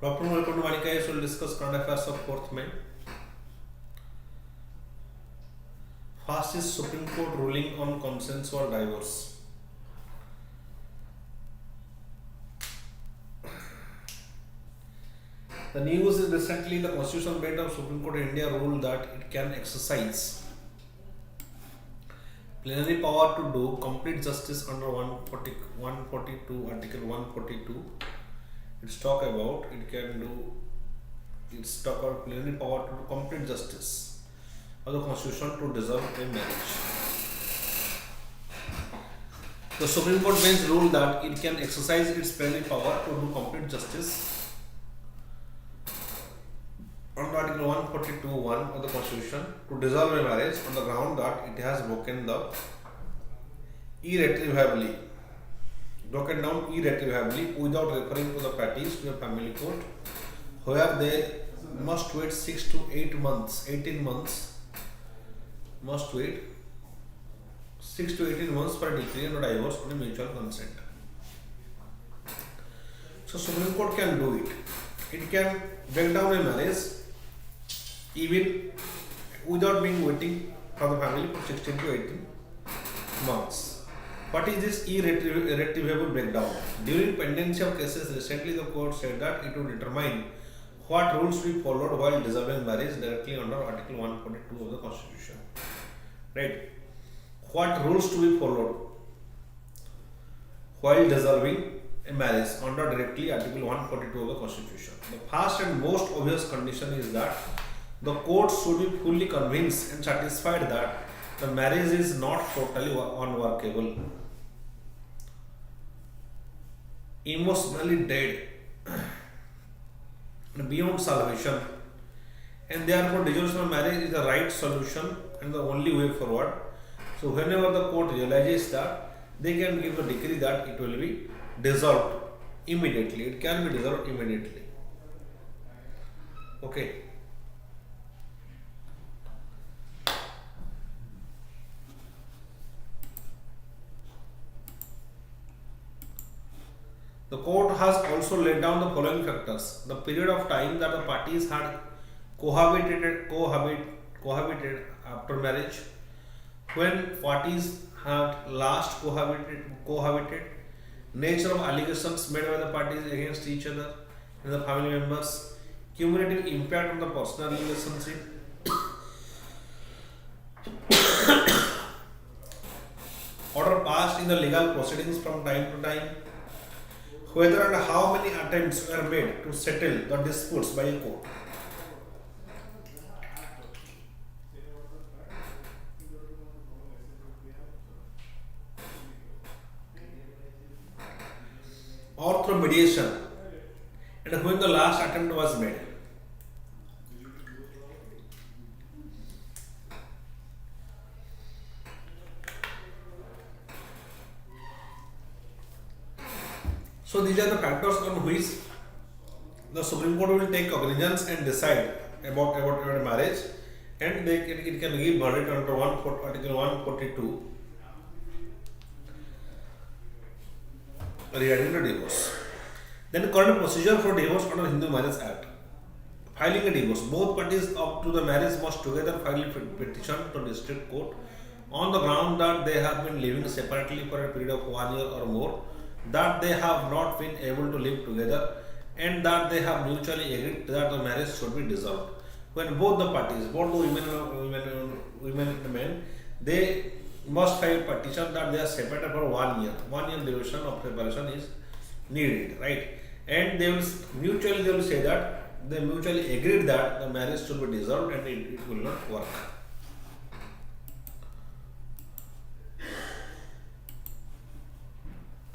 Good afternoon, welcome to VANIK-IAS. We will discuss current affairs of 4th May. First is Supreme Court ruling on consensual divorce. The news is recently the Constitutional Bench of Supreme Court of India ruled that it can exercise plenary power to do complete justice under 142, Article 142. It's talk about plenary power to do complete justice of the Constitution to dissolve a marriage. The Supreme Court bench ruled that it can exercise its plenary power to do complete justice under Article 142(1) of the Constitution to dissolve a marriage on the ground that it has broken down irretrievably without referring to the parties to a family court, where they must wait 6 to 8 months, 18 months, must wait 6 to 18 months for a decree and a divorce on a mutual consent. So Supreme Court can do it. It can break down a marriage even without being waiting for the family for 16 to 18 months. What is this irretrievable breakdown? During pendency of cases recently, the court said that it would determine what rules to be followed while dissolving marriage directly under Article 142 of the Constitution. Right? What rules to be followed while dissolving a marriage under directly Article 142 of the Constitution. The first and most obvious condition is that the court should be fully convinced and satisfied that the marriage is not totally unworkable, emotionally dead, beyond salvation, and therefore dissolution of marriage is the right solution and the only way forward. So whenever the court realizes that, they can give a decree that it will be dissolved immediately. It can be dissolved immediately. Okay. The court has also laid down the following factors: the period of time that the parties had cohabited after marriage, when parties had last cohabited, nature of allegations made by the parties against each other and the family members, cumulative impact on the personal relationship, order passed in the legal proceedings from time to time, whether and how many attempts were made to settle the disputes by a court. Or through mediation, and when the last attempt was made. So these are the factors on which the Supreme Court will take cognizance and decide about a marriage, and it can give verdict under Article 142 regarding the divorce. Then current procedure for divorce under Hindu Marriage Act. Filing a divorce. Both parties up to the marriage must together file a petition to district court on the ground that they have been living separately for a period of 1 year or more, that they have not been able to live together, and that they have mutually agreed that the marriage should be dissolved. When both the parties, both the women and the men, they must file a petition that they are separated for 1 year. 1 year duration of separation is needed, right? And they will say that they mutually agreed that the marriage should be dissolved and it will not work.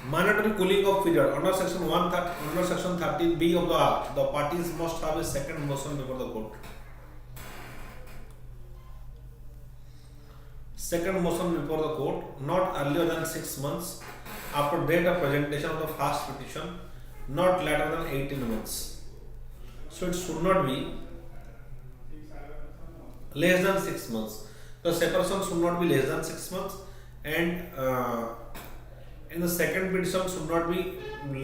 Mandatory cooling off period. Under section 13B of the Act, the parties must have a second motion before the court. Second motion before the court not earlier than 6 months after date of presentation of the first petition, not later than 18 months. So it should not be less than 6 months. The separation should not be less than 6 months, and in the second petition should not be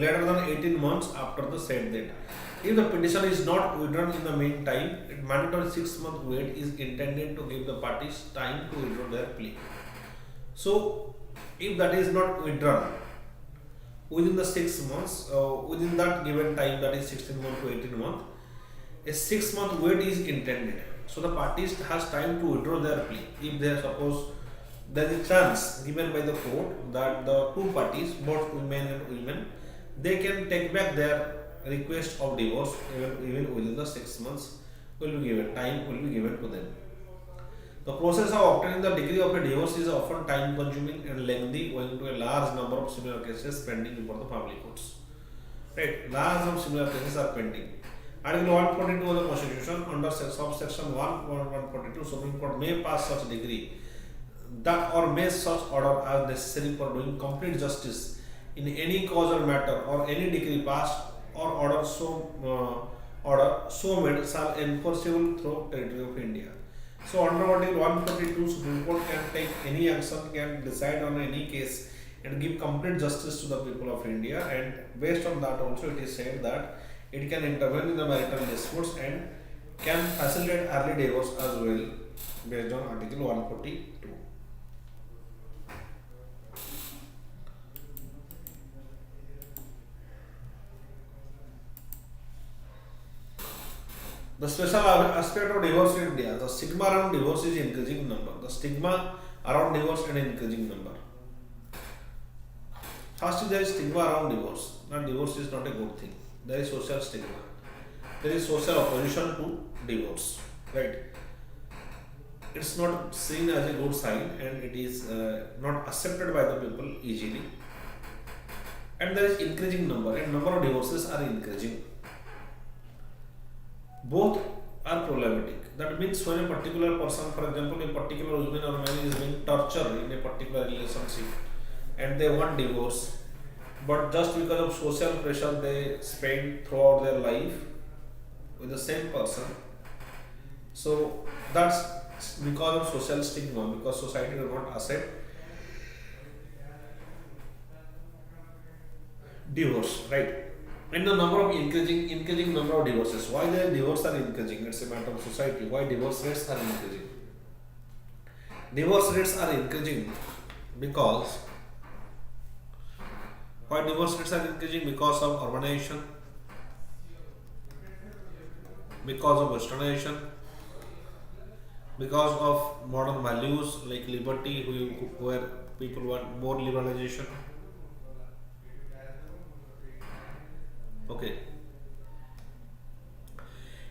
later than 18 months after the said date. If the petition is not withdrawn in the meantime, a mandatory 6-month wait is intended to give the parties time to withdraw their plea. So, if that is not withdrawn within the 6 months, within that given time, that is 16 months to 18 months, a 6-month wait is intended. So the parties has time to withdraw their plea. If they suppose there is a chance given by the court that the two parties, both women and women, they can take back their request of divorce even within the 6 months will be given, time will be given to them. The process of obtaining the degree of a divorce is often time consuming and lengthy owing to a large number of similar cases pending before the family courts. Right, large of similar cases are pending. Article 142 of the Constitution, under subsection 142, Supreme Court may pass such decree that or may such order as necessary for doing complete justice in any cause or matter, or any decree passed or order so made shall enforceable through territory of India. So under Article 142, Supreme Court can take any action, can decide on any case and give complete justice to the people of India, and based on that also it is said that it can intervene in the marital disputes and can facilitate early divorce as well based on Article 142. The special aspect of divorce in India, the stigma around divorce is increasing number. The stigma around divorce and increasing number. First, there is stigma around divorce. Now, divorce is not a good thing. There is social stigma. There is social opposition to divorce. Right? It's not seen as a good sign, and it is not accepted by the people easily. And there is increasing number, and number of divorces are increasing. Both are problematic. That means when a particular person, for example, a particular woman or man is being tortured in a particular relationship and they want divorce, but just because of social pressure they spend throughout their life with the same person. So that's because of social stigma, because society does not accept divorce, right? And the number of increasing number of divorces. Why the divorce are increasing? It's a matter of society. Why divorce rates are increasing? Divorce rates are increasing because why divorce rates are increasing? Because of urbanization, because of westernization, because of modern values like liberty, where people want more liberalization. Okay.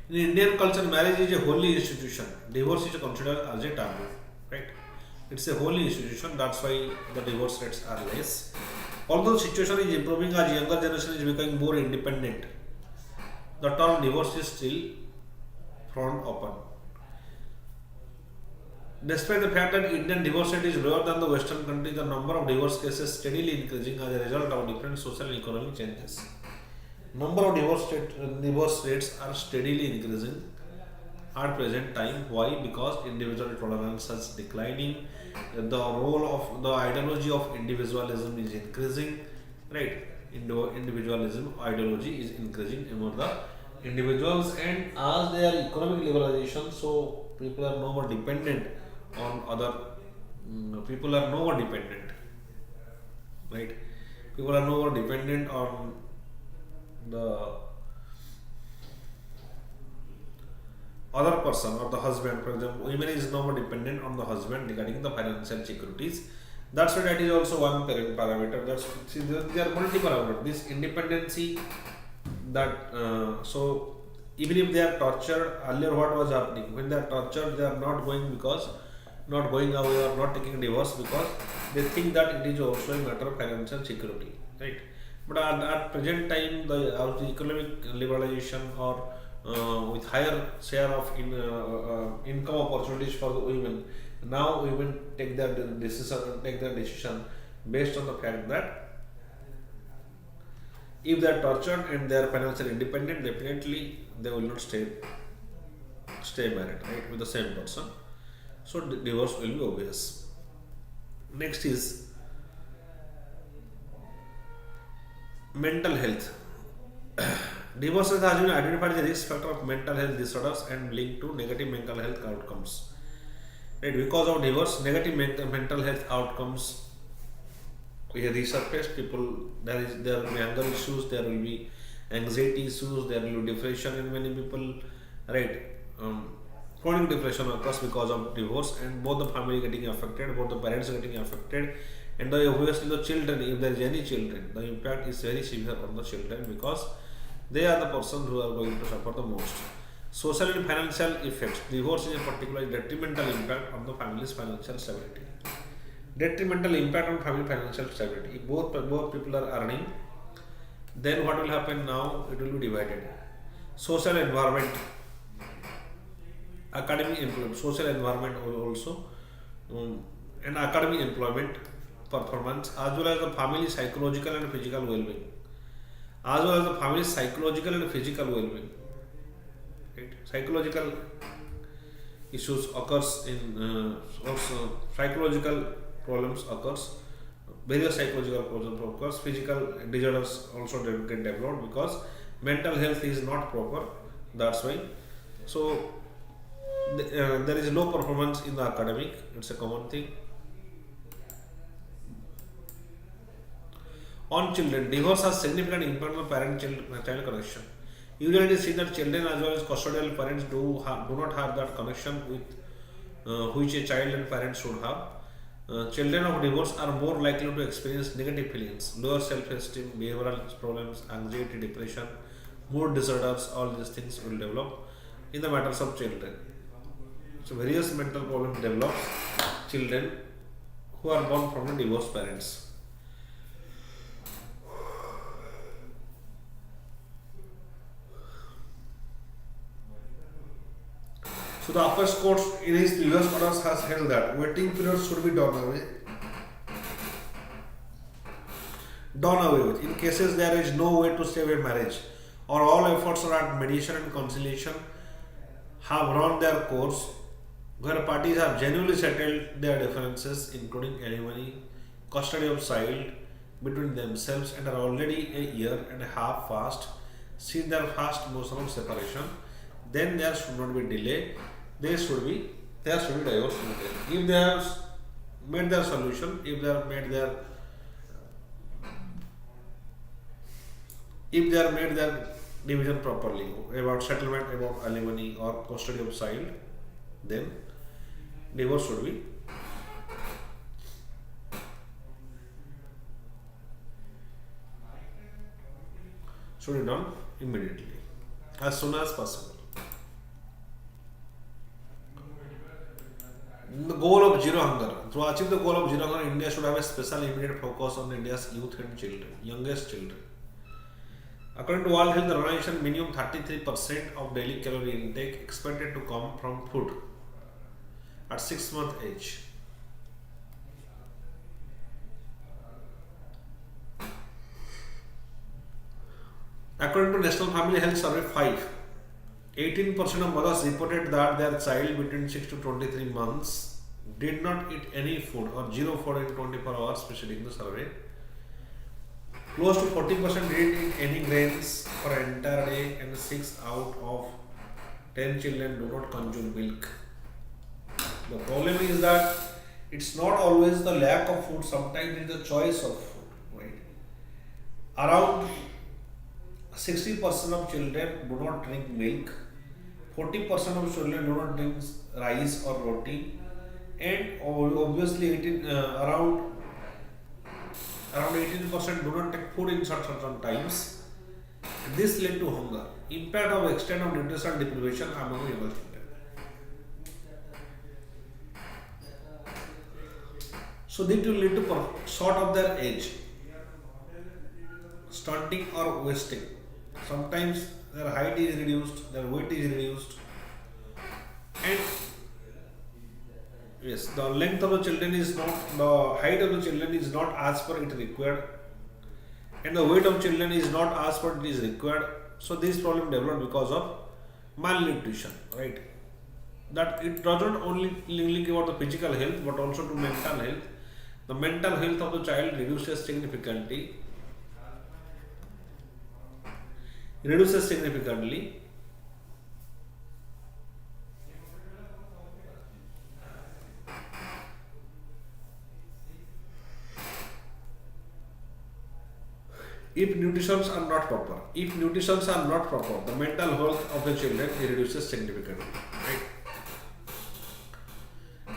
In Indian culture, marriage is a holy institution. Divorce is considered as a taboo, right? It's a holy institution. That's why the divorce rates are less. Although the situation is improving as younger generation is becoming more independent, the term divorce is still frowned upon. Despite the fact that Indian divorce rate is lower than the Western countries, the number of divorce cases steadily increasing as a result of different social and economic changes. Number of divorce rates are steadily increasing at present time. Why? Because individual tolerance is declining. The role of the ideology of individualism is increasing, right? Individualism ideology is increasing among the individuals, and as they are economic liberalization, so people are no more dependent on other. People are no more dependent, right? People are no more dependent on the other person or the husband. For example, women is no more dependent on the husband regarding the financial securities. That's why that is also one parameter. That's see, there are multi parameters. This independency, that so even if they are tortured earlier, what was happening when they are tortured? They are not going away or not taking divorce because they think that it is also a matter of financial security, right? But at present time, the economic liberalization or with higher share of income opportunities for the women, now women take their decision based on the fact that if they are tortured and they are financially independent, definitely they will not stay married, right, with the same person. So divorce will be obvious. Next is Mental health. Divorce has been identified as a risk factor of mental health disorders and linked to negative mental health outcomes. Right, because of divorce, negative mental health outcomes we have resurfaced. There will be anger issues, there will be anxiety issues, there will be depression in many people. Right, chronic depression occurs because of divorce, and both the family getting affected, both the parents getting affected, and obviously the children. If there is any children, the impact is very severe on the children because they are the persons who are going to suffer the most. Social and financial effects. Divorce is a particularly detrimental impact on the family's financial stability. Detrimental impact on family financial stability. If both people are earning, then what will happen now? It will be divided. Social environment, academic employment, social environment also, and academic employment performance, as well as the family psychological and physical well-being. As well as the family's psychological and physical well-being. Right? Psychological issues occurs in also psychological problems occurs. Various psychological problems occurs. Physical disorders also get developed because mental health is not proper. That's why. So there is low performance in the academic. It's a common thing. On children, divorce has significant impact on parent-child connection. Usually, it is seen that children as well as custodial parents do not have that connection with which a child and parents should have. Children of divorce are more likely to experience negative feelings, lower self-esteem, behavioral problems, anxiety, depression, mood disorders. All these things will develop in the matters of children. So, various mental problems develop children who are born from the divorced parents. So the Apex Court in his previous orders has held that waiting periods should be done away with. In cases there is no way to save a marriage or all efforts at mediation and conciliation have run their course, where parties have genuinely settled their differences, including alimony, custody of child between themselves, and are already a year and a half past since their first motion of separation, then there should not be delay. There should be divorce. If they have made their solution, if they have made their division properly about settlement, about alimony or custody of child, then divorce should be done immediately, as soon as possible. The goal of zero hunger. To achieve the goal of zero hunger, India should have a special immediate focus on India's youth and children, youngest children. According to World Health Organization, minimum 33% of daily calorie intake expected to come from food at 6-month age. According to National Family Health Survey 5, 18% of mothers reported that their child between 6 to 23 months did not eat any food or zero food in 24 hours preceding the survey. Close to 40% didn't eat any grains for an entire day, and 6 out of 10 children do not consume milk. The problem is that it's not always the lack of food, sometimes it's the choice of food, right? Around 60% of children do not drink milk, 40% of children do not drink rice or roti, and obviously around 18% do not take food in certain times. This led to hunger. Impact of extent of nutritional deprivation among younger children. So this will lead to short of their age, stunting or wasting. Sometimes their height is reduced, their weight is reduced, and yes, the length of the children is not, the height of the children is not as per it required, and the weight of children is not as per it is required. So this problem developed because of malnutrition, right? That it doesn't only link about the physical health but also to mental health. The mental health of the child reduces significantly reduces significantly. If nutritions are not proper, the mental health of the children reduces significantly. Right?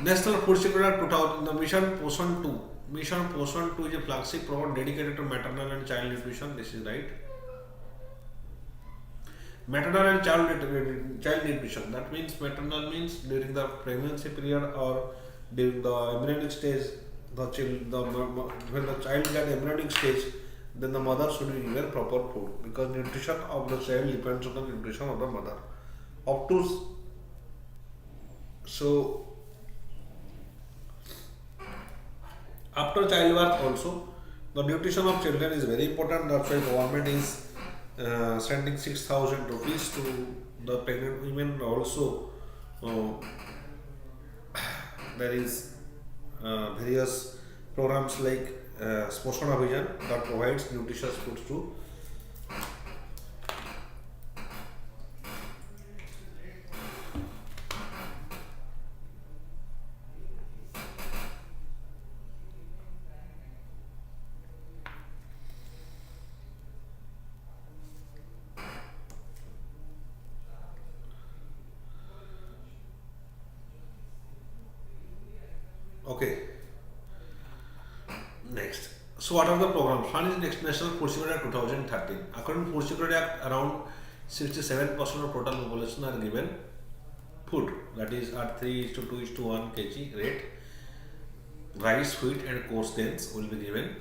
National Food Security 2000, the Mission Poshan 2. Mission Poshan 2 is a flagship program dedicated to maternal and child nutrition. This is right. Maternal and child nutrition. That means maternal means during the pregnancy period or during the embryonic stage. When the child gets embryonic stage, then the mother should be given proper food, because nutrition of the child depends on the nutrition of the mother. After childbirth also, the nutrition of children is very important. That's why government is sending 6,000 rupees to the pregnant women. Also, there is various programs like Poshan Abhijan that provides nutritious foods to. Okay. Next. So what are the programs? One is next National Food Security Act 2013. According to Food Security Act, around 67% of total population are given food, that is at 3:2:1 kg rate. Rice, wheat and coarse grains will be given,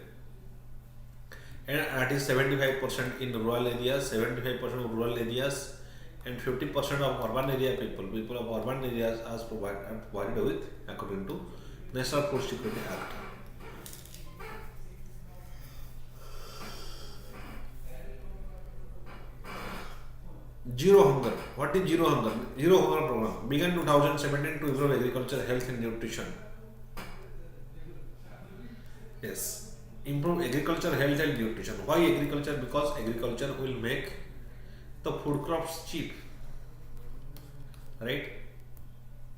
and that is 75% in rural areas, 75% of rural areas, and 50% of urban area people of urban areas as provided with according to National Food Security Act. Zero hunger. What is zero hunger? Zero hunger program began 2017 to improve agriculture, health and nutrition. Yes, improve agriculture, health and nutrition. Why agriculture? Because agriculture will make the food crops cheap. Right?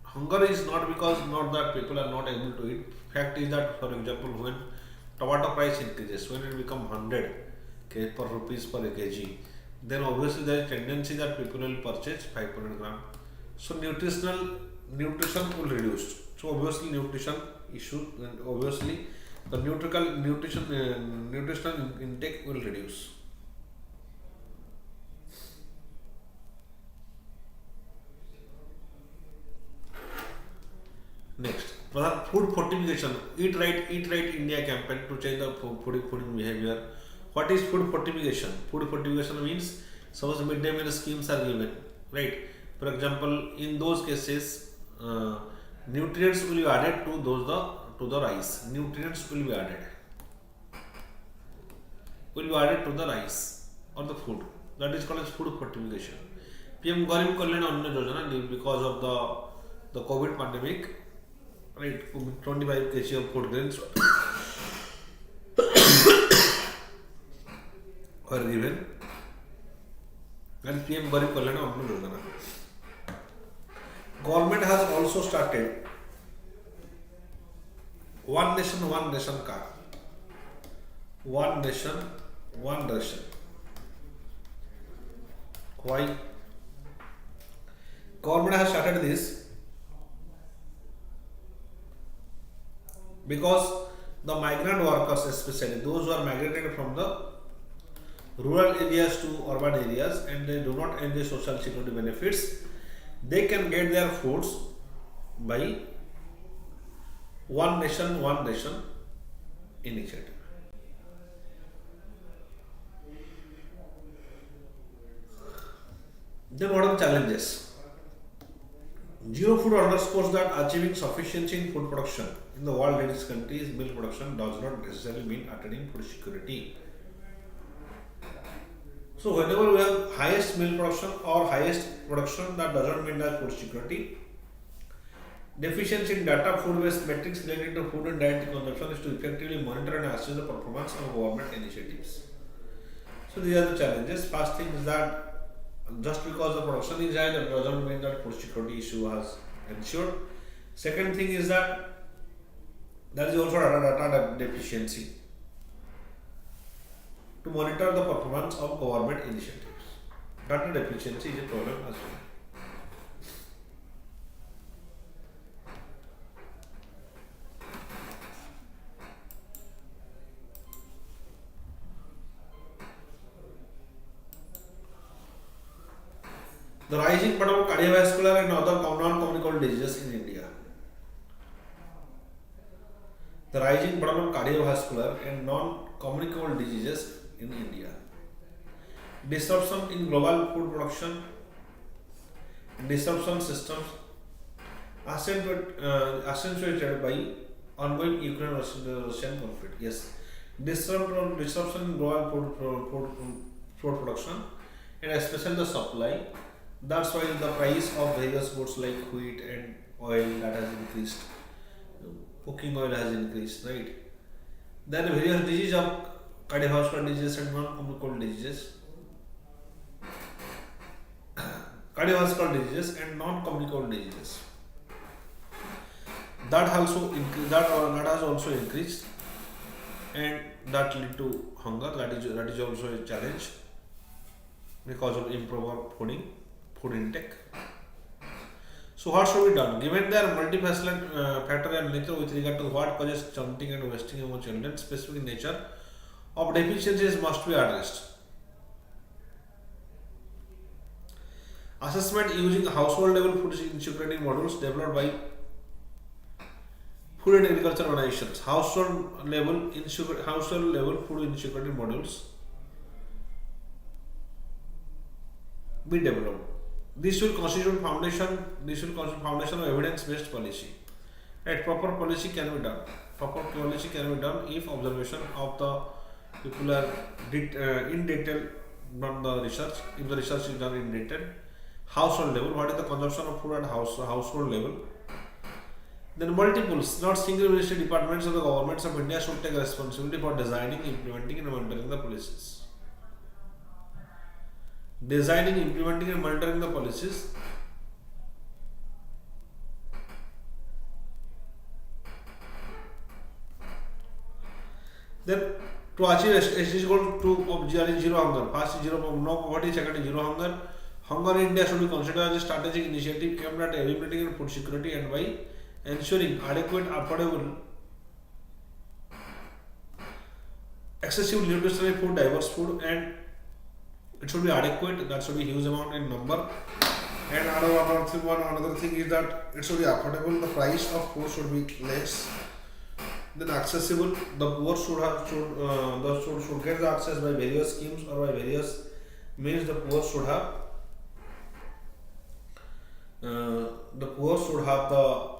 Hunger is not because not that people are not able to eat. Fact is that, for example, when tomato price increases, when it become 100 per rupees per kg, then obviously there is tendency that people will purchase 500 gram. So nutrition will reduce. So obviously nutrition issue, and obviously the nutritional intake will reduce. Next, food fortification. Eat right India campaign to change the fooding behavior. What is food fortification? Food fortification means suppose midday meal schemes are given, right? For example, in those cases, nutrients will be added to the rice. Nutrients will be added to the rice or the food. That is called as food fortification. PM Garib Kalyan Anna Yojana, because of the COVID pandemic, right? 25 kg of food grains were given, and PM Garib Kalyan Anna Yojana. Government has also started One Nation One Ration card. One Nation One Ration. Why? Government has started this because the migrant workers, especially those who are migrated from the rural areas to urban areas and they do not enjoy social security benefits, they can get their foods by One Nation One Ration initiative. Then what are the challenges? Zero food underscores that achieving sufficiency in food production in the world in its countries, milk production does not necessarily mean attaining food security. So whenever we have highest milk production or highest production, that doesn't mean that food security. Deficiency in data food-based metrics related to food and dietary consumption is to effectively monitor and assess the performance of government initiatives. So these are the challenges. First thing is that just because the production is high, that doesn't mean that food security issue has ensured. Second thing is that there is also data deficiency to monitor the performance of government initiatives. Data deficiency is a problem as well. The rising burden of cardiovascular and other non-communicable diseases in India. The rising burden of cardiovascular and non-communicable diseases in India. Disruption in global food production, disruption systems accentuated by ongoing Ukraine-Russian conflict. Yes, disruption in global food production and especially the supply. That's why the price of various goods like wheat and oil that has increased. Cooking oil has increased, right? Then various diseases of cardiovascular disease and non-communicable diseases. Cardiovascular diseases and non-communicable diseases. That has also increased, and that lead to hunger. That is also a challenge because of improper food intake. So what should be done? Given their multifaceted factor and nature with regard to what causes stunting and wasting among children, specific nature of deficiencies must be addressed. Assessment using household level food insecurity models developed by Food and Agriculture Organizations. Household level food insecurity models be developed. This will constitute foundation of evidence-based policy. Right, proper policy can be done. If observation of the people are in detail, not the research. If the research is done in detail, household level, what is the consumption of food at household level? Then multiples, not single ministry departments of the governments of India should take responsibility for designing, implementing, and monitoring the policies. Designing, implementing, and monitoring the policies. Then to achieve SDG goal 2 of zero hunger, first is no poverty, second is zero hunger. Hunger in India should be considered as a strategic initiative aimed at eliminating food security and by ensuring adequate, affordable, accessible nutritional food, diverse food, and it should be adequate. That should be huge amount in number. And another thing is that it should be affordable. The price of food should be less. Then accessible. The poor should get the access by various schemes or by various means. The poor should have the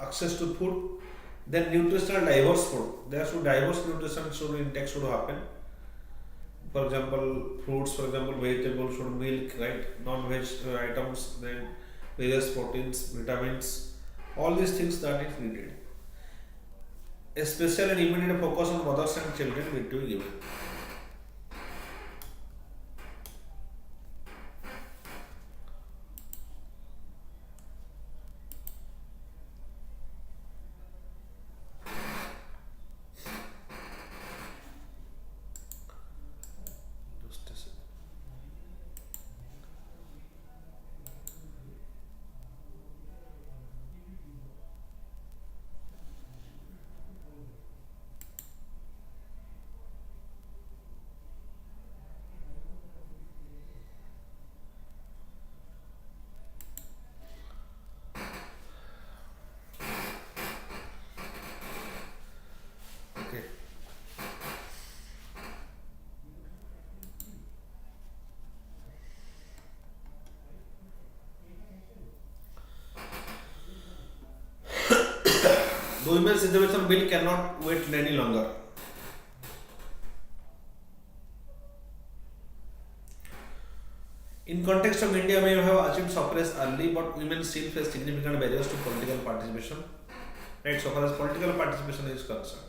access to food. Then nutritional diverse food. Diverse nutrition intake should happen. For example, fruits, for example, vegetables, milk, right? Non-veg items, then various proteins, vitamins, all these things that is needed. A special and immediate focus on mothers and children need to be given. Okay. The Women's Reservation Bill cannot wait any longer. In context of India, may have achieved suffrage early, but women still face significant barriers to political participation. Right, so far as political participation is concerned.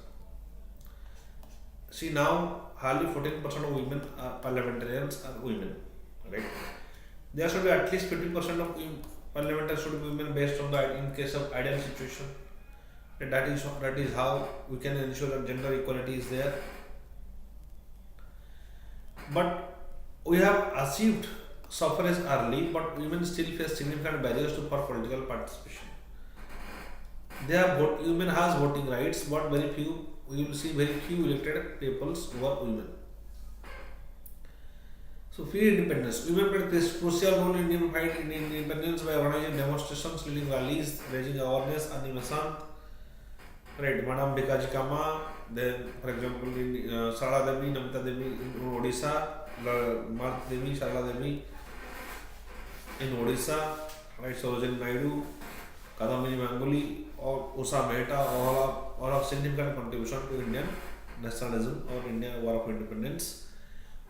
See now, hardly 14% of women parliamentarians are women, right? There should be at least 50% of parliamentarians should be women based on the in case of ideal situation. And that is how we can ensure that gender equality is there. But we have achieved suffrage early, but women still face significant barriers for political participation. Women has voting rights, but very few. We will see very few elected peoples who are women. So, free independence. Women play this crucial role in fighting independence by organizing demonstrations, leading rallies, raising awareness, animation. Right, Madam Bikaji Kama, then, for example, in Sara Devi, Namita Devi in Odisha, Mark Devi, Sharla Devi in Odisha, right, Sarojini Naidu, Kadambini Mangoli, or Usha Mehta, all have significant contribution to Indian nationalism or Indian War of Independence.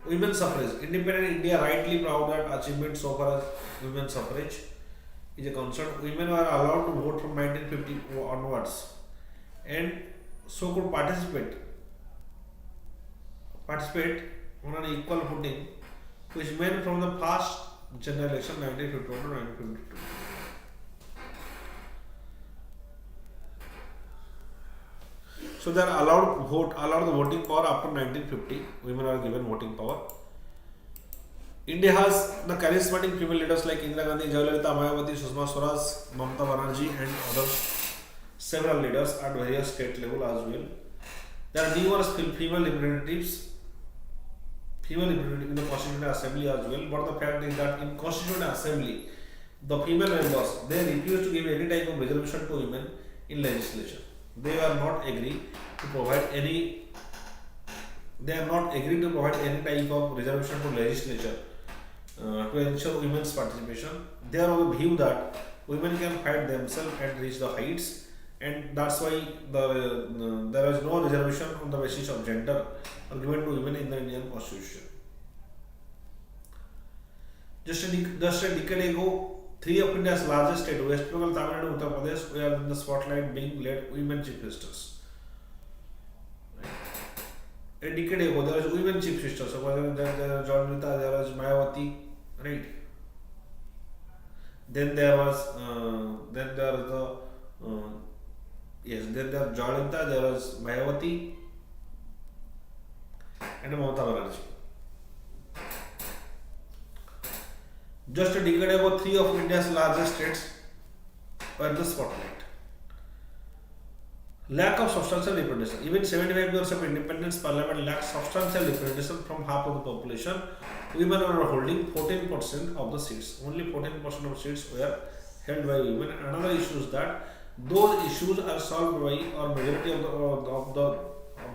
Women's suffrage. Independent India rightly proud that achievement so far as women's suffrage is a concern. Women were allowed to vote from 1950 onwards and so could participate on an equal footing which men from the past general election 1951 to 1952. So they are allowed the voting power after 1950. Women are given voting power. India has the charismatic female leaders like Indira Gandhi, Jayalalitha, Mayawati, Sushma Swaraj, Mamata Banerjee, and others. Several leaders at various state level as well. There are numerous female representatives in the Constituent Assembly as well. But the fact is that in Constituent Assembly, the female members they refuse to give any type of reservation to women in legislation. They are not agreed to provide any. They are not agreed to provide any type of reservation to legislature to ensure women's participation. They are of the view that women can fight themselves and reach the heights, and that's why there is no reservation on the basis of gender are given to women in the Indian Constitution. Just a decade ago, three of India's largest states, West Bengal, Tamil Nadu, and Uttar Pradesh, were in the spotlight being led women chief ministers. A decade ago, there was women chief ministers. So there was Janita, there was Mayawati, right? Then there was then there was then there was Janita, there was Mayawati, and Mamata Banerjee. Just a decade ago, three of India's largest states were in the spotlight. Lack of substantial representation. Even 75 years of independence, Parliament lacked substantial representation from half of the population. Women were holding 14% of the seats. Only 14% of seats were held by women. Another issue is that those issues are solved by or majority of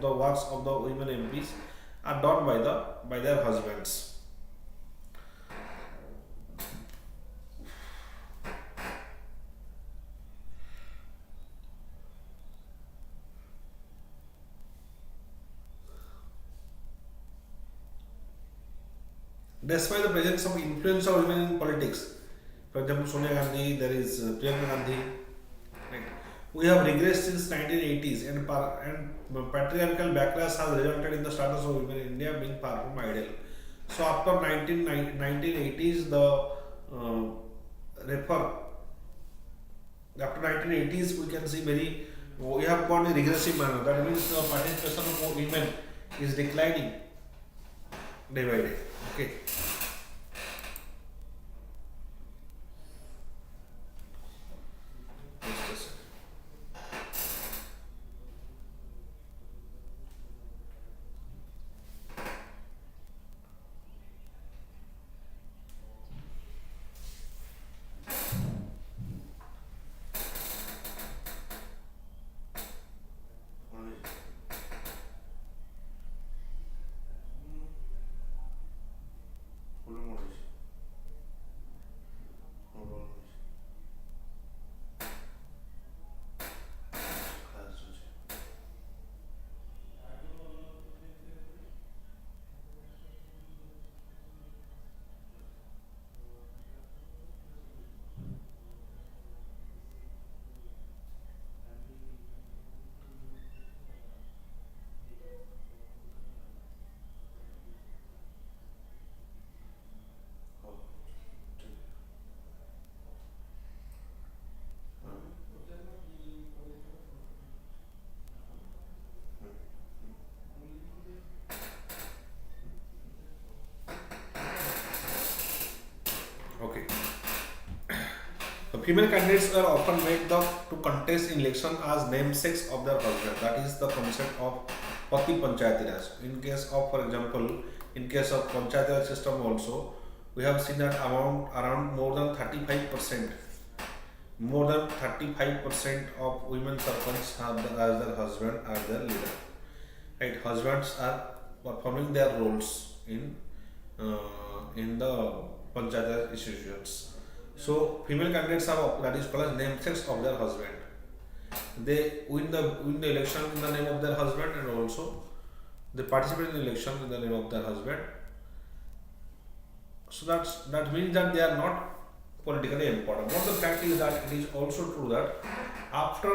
the works of the women MPs are done by their husbands. Despite the presence of influence of women in politics, for example, Sonia Gandhi, there is Priyanka Gandhi, right? We have regressed since 1980s, and patriarchal backlash has resulted in the status of women in India being far from ideal. So after 1980s, after 1980s, we can see we have gone in regressive manner. That means the participation of women is declining day by day. Okay. Female candidates are often made to contest in election as namesakes of their husband. That is the concept of Pati Panchayati Raj. In case of, for example, in case of Panchayati Raj system also, we have seen that around more than 35%, of women sarpanch have as their husband as their leader. Right, husbands are performing their roles in the panchayat institutions. So female candidates are that is called as namesakes of their husband. They win the election in the name of their husband, and also they participate in the election in the name of their husband. So that means that they are not politically important. But the fact is that it is also true that after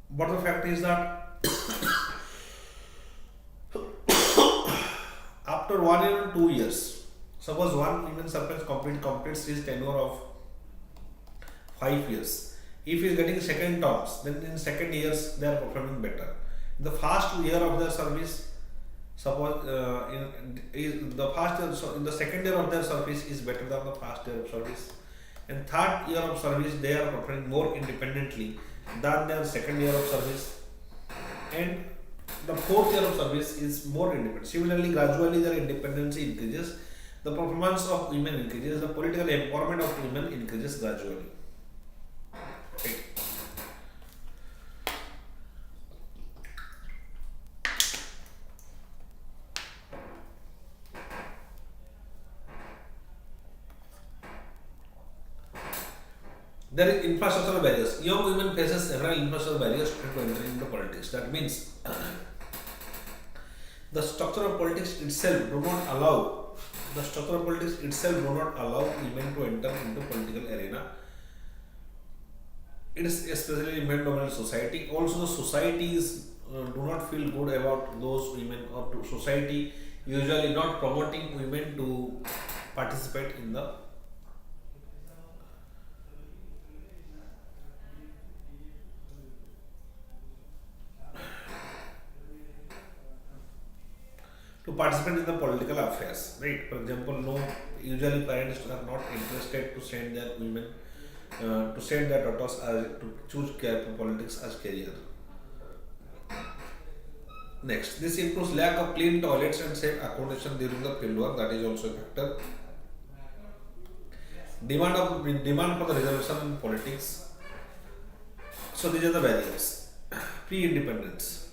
but the fact is that after 1 year and 2 years, suppose one women sarpanch completes his tenure of 5 years. If he is getting second terms, then in second years they are performing better. In the first year of their service, suppose in the second year of their service is better than the first year of service. In third year of service, they are performing more independently than their second year of service, and the fourth year of service is more independent. Similarly, gradually their independence increases, the performance of women increases, the political empowerment of women increases gradually. Right. There is infrastructural barriers. Young women faces several infrastructural barriers to entering into politics. That means the structure of politics itself do not allow women to enter into political arena. It is especially in male-dominated society. Also, the societies do not feel good about those women, or to society usually not promoting women to participate in the political affairs, right? For example, no, usually parents are not interested to send their women, to send their daughters to choose politics as career. Next, this includes lack of clean toilets and safe accommodation during the field work. That is also a factor. Demand for the reservation in politics. So these are the barriers. Pre-independence.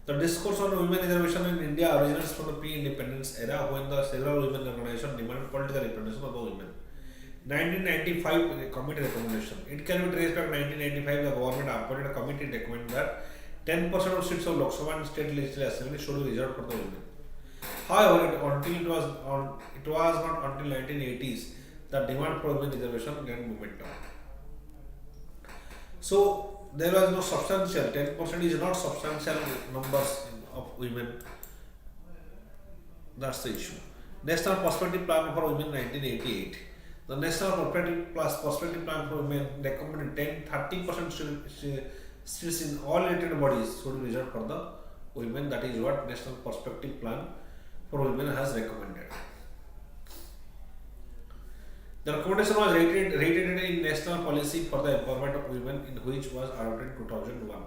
The discourse on women reservation in India originates from the pre-independence era, when the several women organizations demanded political representation of the women. 1995 committee recommendation. It can be traced back to 1995. The government appointed a committee recommended that 10% of seats of Lok Sabha and state legislative assembly should be reserved for the women. However, it was not until 1980s that demand for women reservation gained momentum. So there was no substantial, 10% is not substantial numbers of women. That's the issue. National Perspective Plan for Women 1988. The National Perspective Plan for Women recommended 30% seats in all related bodies should be reserved for the women. That is what National Perspective Plan for Women has recommended. The recommendation was reiterated in National Policy for the Empowerment of Women, in which was adopted in 2001.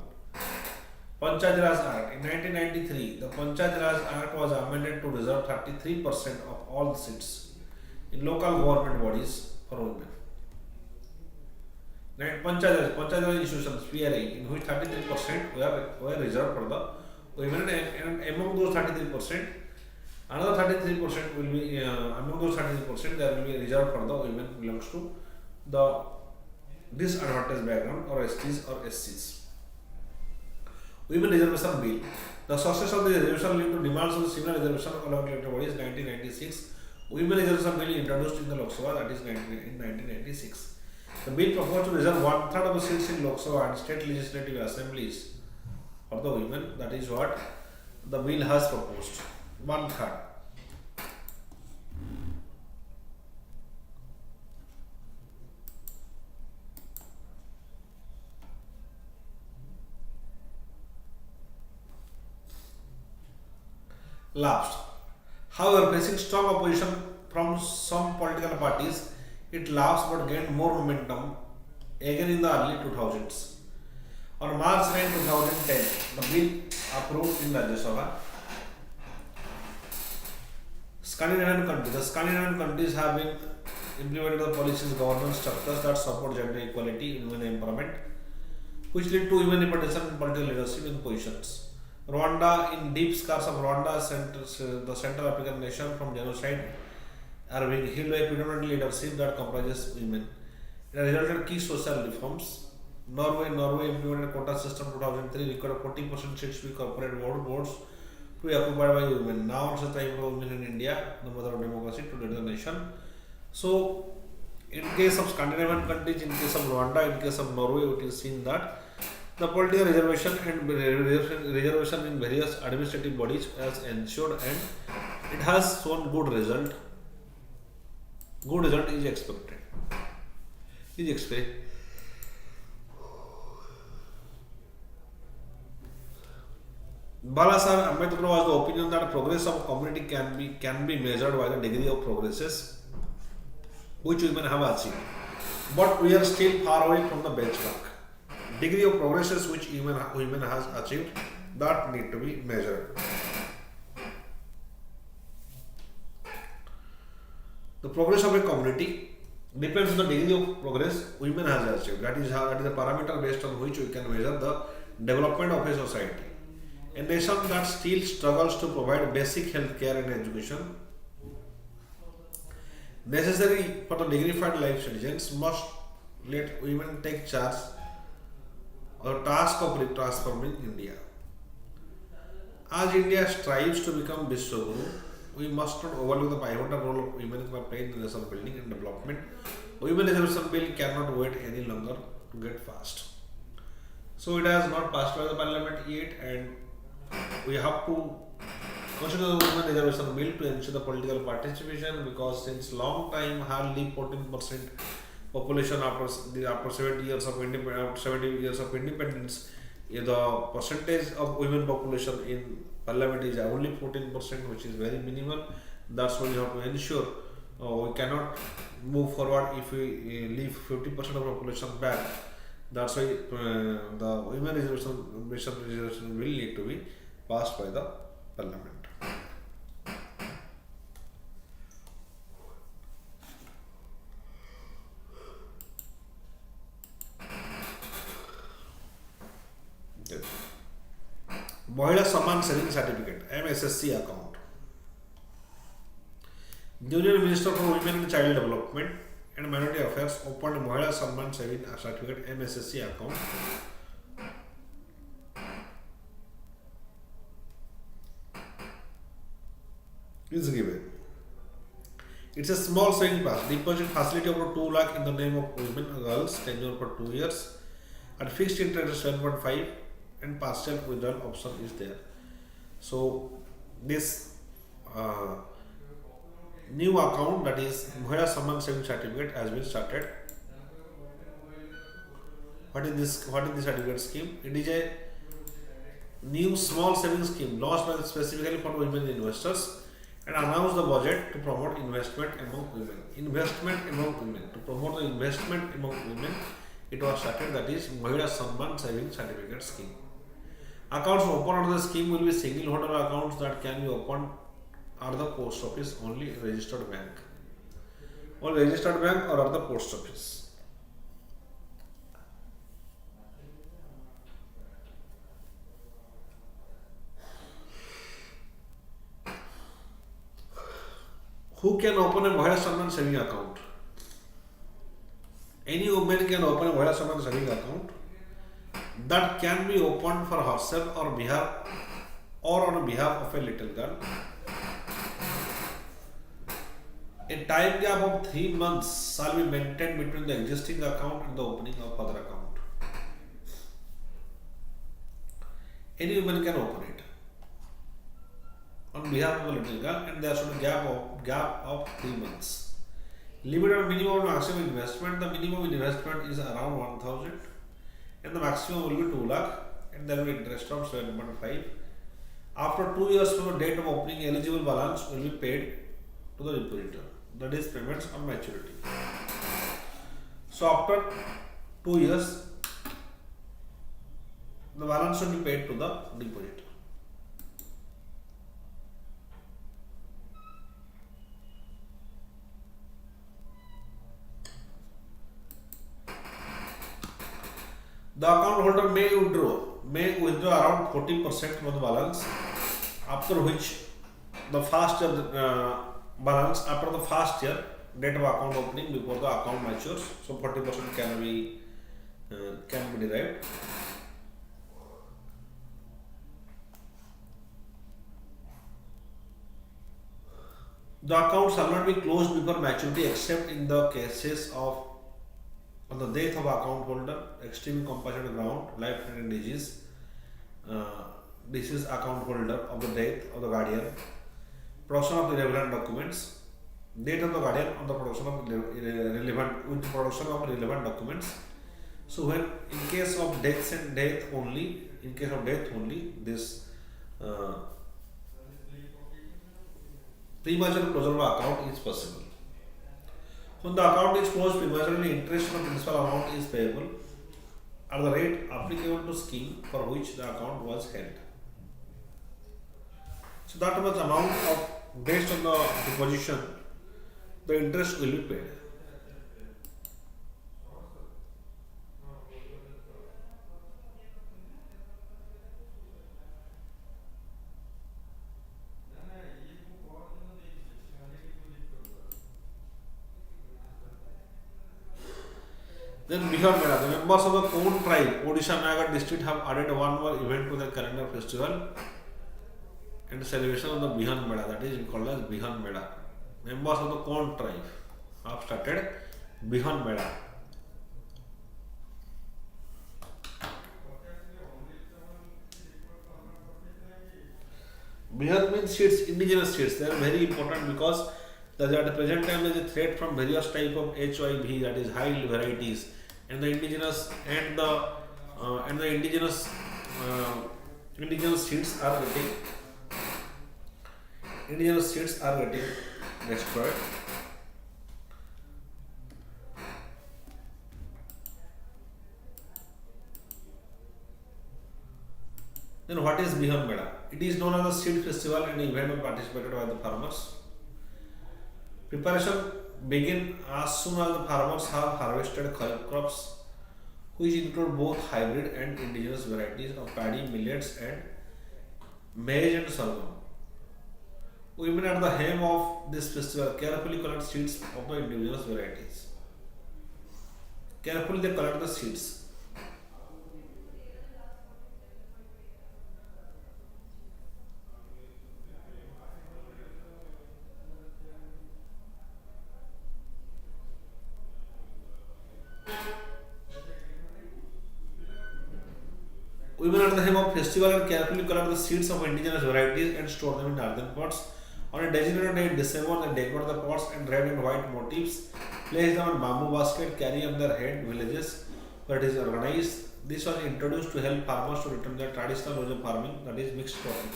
Panchayat Raj Act. In 1993, the Panchayat Raj Act was amended to reserve 33% of all the seats in local government bodies for women. Panchayat Raj institutions, PRI, in which 33% were reserved for the women, and among those 33%, another 33% will be among those 33% there will be reserved for the women belongs to the disadvantaged background, or STs or SCs. Women Reservation Bill. The success of the reservation led to demands of the similar reservation along elected bodies. 1996, Women Reservation Bill introduced in the Lok Sabha, that is in 1996. The bill proposed to reserve 1/3 of the seats in Lok Sabha and state legislative assemblies for the women. That is what the bill has proposed. 1/3. Lapsed. However, facing strong opposition from some political parties, it laughs but gained more momentum again in the early 2000s. On March 9, 2010, the bill approved in Rajya Sabha. The Scandinavian countries have been implemented the policies, governance structures that support gender equality, women empowerment, which lead to women representation in political leadership in positions. Rwanda, in deep scars of Rwanda, the Central African nation from genocide, are being healed by predominantly leadership that comprises women. It has resulted in key social reforms. Norway implemented quota system 2003, required 40% seats to be corporate boards to be occupied by women. Now it's the time for women in India, the mother of democracy, to lead the nation. So, in case of Scandinavian countries, in case of Rwanda, in case of Norway, it is seen that the political reservation and reservation in various administrative bodies has ensured and it has shown good result. Good result is expected. Balasaheb Ambedkar was the opinion that progress of community can be measured by the degree of progresses which women have achieved. But we are still far away from the benchmark. Degree of progresses which women has achieved that need to be measured. The progress of a community depends on the degree of progress women has achieved. That is a parameter based on which we can measure the development of a society. A nation that still struggles to provide basic health care and education necessary for the dignified life citizens must let women take charge or task of transforming India. As India strives to become Vishwaguru, we must not overlook the pivotal role of women in playing in nation building and development. Women reservation bill cannot wait any longer to get passed. So it has not passed by the parliament yet, and we have to consider the women reservation bill to ensure the political participation, because since long time hardly 14% population after 70 years of independence, the percentage of women population in parliament is only 14%, which is very minimal. That's why we have to ensure we cannot move forward if we leave 50% of population back. That's why the women reservation will need to be passed by the parliament. Mahila Samman Saving Certificate MSSC account. The Union Minister for Women and Child Development and Minority Affairs opened Mahila Samman Saving Certificate MSSC account. Is given. It's a small saving deposit facility over 2 lakh in the name of women and girls, tenure for 2 years, at fixed interest 7.5, and partial withdrawal option is there. So this new account, that is Mahila Samman Saving Certificate, has been started. What is this certificate scheme? It is a new small savings scheme launched specifically for women investors and announced the budget to promote investment among women. To promote the investment among women, it was started, that is Mahila Samman Saving Certificate scheme. Accounts opened under the scheme will be single holder accounts that can be opened at the post office, only registered bank, or at the post office. Who can open a Mahila Samman saving account? Any woman can open a Mahila Samman saving account that can be opened for herself or on behalf of a little girl. A time gap of 3 months shall be maintained between the existing account and the opening of other account. Any woman can open it on behalf of a little girl, and there should be gap of 3 months. Limit on minimum and maximum investment. The minimum investment is around 1,000 and the maximum will be 2 lakh, and there will be interest of 7.5. After 2 years from the date of opening, eligible balance will be paid to the depositor. that is payments on maturity. So after 2 years, the balance should be paid to the depositor. The account holder may withdraw around 40% from the balance, after which the first year balance after the first year date of account opening before the account matures. So 40% can be derived. The account shall not be closed before maturity except in the cases of on the death of account holder, extreme compassionate ground, life-threatening disease, deceased account holder of the death of the guardian, production of irrelevant documents, date of the guardian on the production of relevant documents. So when in case of death only, this premature closure of account is possible. When the account is closed prematurely, interest on the principal amount is payable at the rate applicable to scheme for which the account was held. So that much amount of based on the deposition, the interest will be paid. Then Bihar Mela, the members of the Kon tribe, Odisha Nagar district have added one more event to their calendar festival and celebration of the Bihar Mela, that is called as Bihar Mela. Members of the Kon tribe have started Bihar Mela. Bihar means seeds, indigenous seeds. They are very important because at the present time there is a threat from various type of HIV, that is high yield varieties, and the indigenous indigenous seeds are getting destroyed. Then what is Bihar Mela? It is known as a seed festival and event participated by the farmers. Preparation begin as soon as the farmers have harvested crops, which include both hybrid and indigenous varieties of paddy, millets, and maize and sorghum. Women at the helm of this festival carefully collect seeds of the indigenous varieties. Carefully they collect the seeds. Women at the helm of festival and carefully collect the seeds of indigenous varieties and store them in earthen pots. On a designated day in December, they decorate the pots in red and white motifs, place them in bamboo basket, carry on their head villages where it is organized. This was introduced to help farmers to return their traditional ways of farming, that is mixed cropping.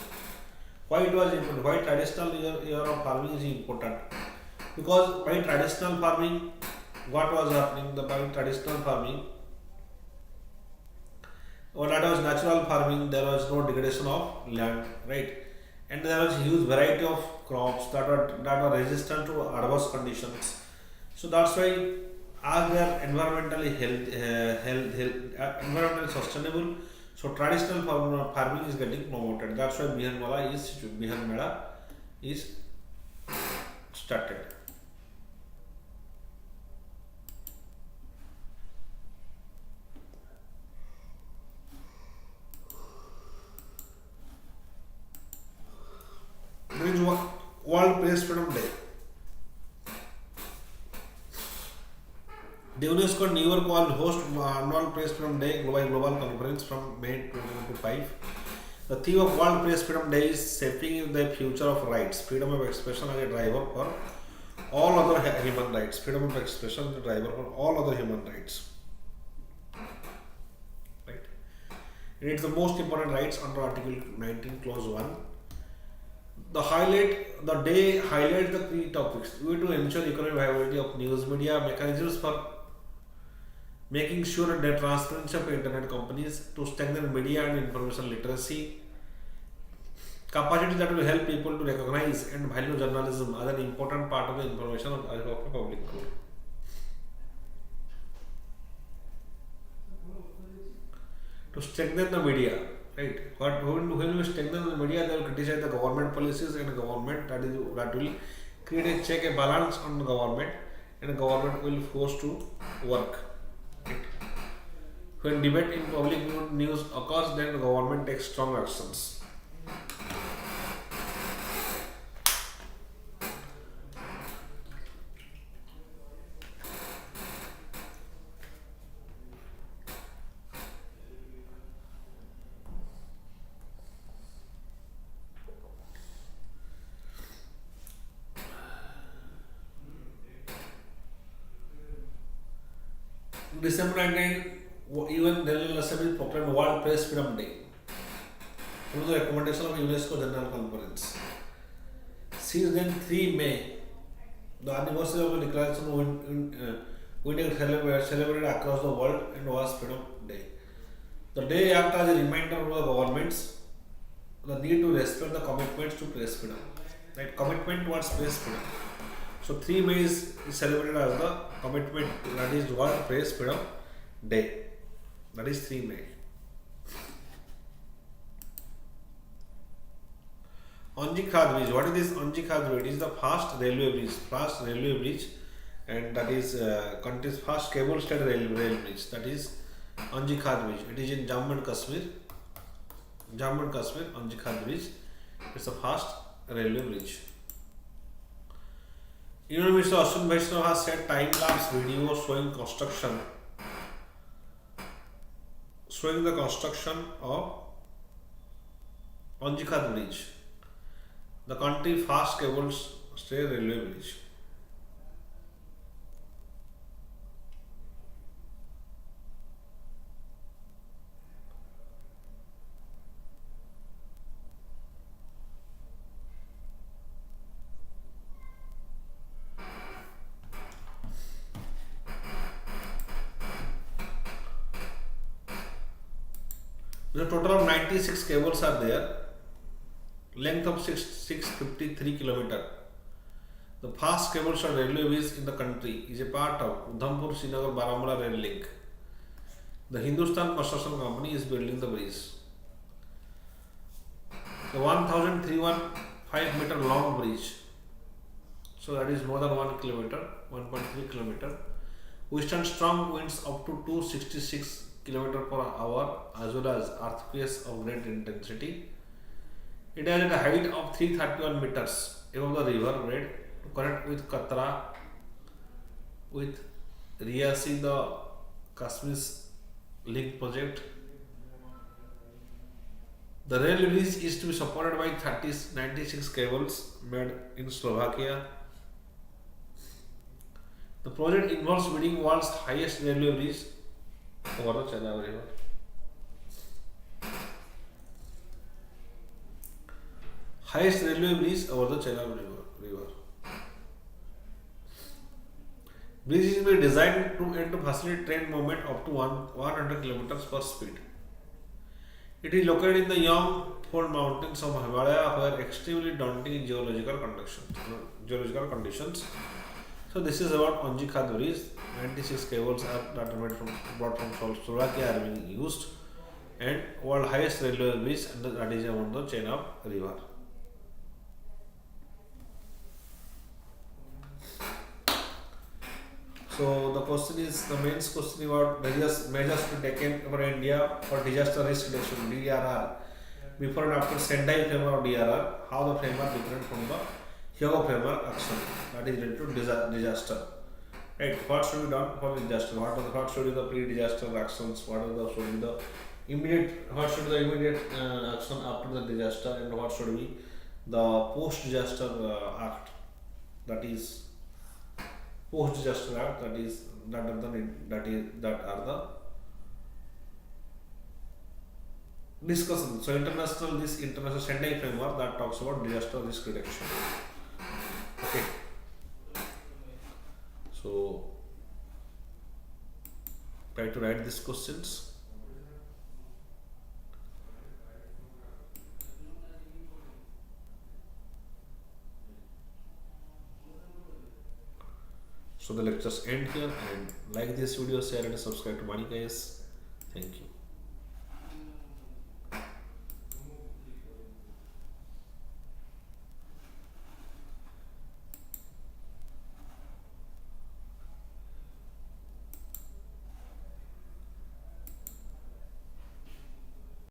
Why it was important? Why traditional year of farming is important? Because by traditional farming, what was happening? By traditional farming, that was natural farming, there was no degradation of land, right? And there was huge variety of crops that are resistant to adverse conditions. So that's why as they are environmentally environmentally sustainable, so traditional farming is getting promoted. That's why Bihar Mela is started. World Press Freedom Day. The UNESCO New York will host annual Press Freedom Day global conference from May 2025. The theme of World Press Freedom Day is shaping the future of rights, freedom of expression as a driver for all other human rights. Freedom of expression as a driver for all other human rights. Right? And it's the most important rights under Article 19, Clause 1. The day highlight the key topics. We to ensure economic viability of news media, mechanisms for making sure that transparency of internet companies, to strengthen media and information literacy, capacity that will help people to recognize and value journalism as an important part of the information of the public good. To strengthen the media, right? When we strengthen the media, they will criticize the government policies and government that will create a check a balance on the government, and the government will force to work. Right? When debate in public news occurs, then the government takes strong actions. December 19, UN General Assembly proclaimed World Press Freedom Day through the recommendation of UNESCO General Conference. Since then, 3 May, the anniversary of the declaration we celebrated across the world and was Freedom Day. The day acts as a reminder to the governments the need to respect the commitments to press freedom. Right? Commitment towards press freedom. So 3 May is celebrated as the commitment, that is World Press Freedom Day. That is 3 May. Anji-Khad Bridge. What is this Anji-Khad Bridge? It is the fast railway bridge, and that is country's fast cable-stayed rail bridge. That is Anji-Khad Bridge. It is in Jammu and Kashmir. Anji-Khad Bridge. It's a fast railway bridge. Union Minister Ashwin Vaishnav has said time-lapse video showing the construction of Anji-Khad Bridge, the country fast cables stay railway bridge. The total of 96 cables are there, length of 653 km. The fast cables or railways in the country is a part of Udhampur Srinagar Baramulla rail link. The Hindustan Construction Company is building the bridge. The 1,315 meter long bridge, so that is more than 1 kilometer, 1.3 kilometer, withstand strong winds up to 266 km per hour as well as earthquakes of great intensity. It has a height of 331 meters above the river bed to connect with Katra with Riyasi, the Kashmir's link project. The rail bridge is to be supported by 96 cables made in Slovakia. The project involves building world's highest railway bridge over the Chenab River. Highest railway bridge over the Chenab River. Bridge is being designed to facilitate train movement up to 100 km per speed. It is located in the Yangtze Mountains of Himalaya, where extremely daunting geological conditions. So this is about Anji-Khad Bridge. 96 cables that are brought from Slovakia are being used, and world highest railway bridge, and that is on the Chenab River. So the main question about measures to taken over India for disaster risk reduction (DRR) before and after Sendai framework of DRR. How the framework different from the Hyogo framework action that is related to disaster. Right? What should be done for disaster? What should be the pre-disaster actions? What should be the immediate action after the disaster, and what should be the post-disaster act? That is post-disaster act. Discussion. So this international Sendai framework that talks about disaster risk reduction. Okay. So try to write these questions. So the lectures end here, and like this video, share and subscribe to VANIK-IAS. Thank you.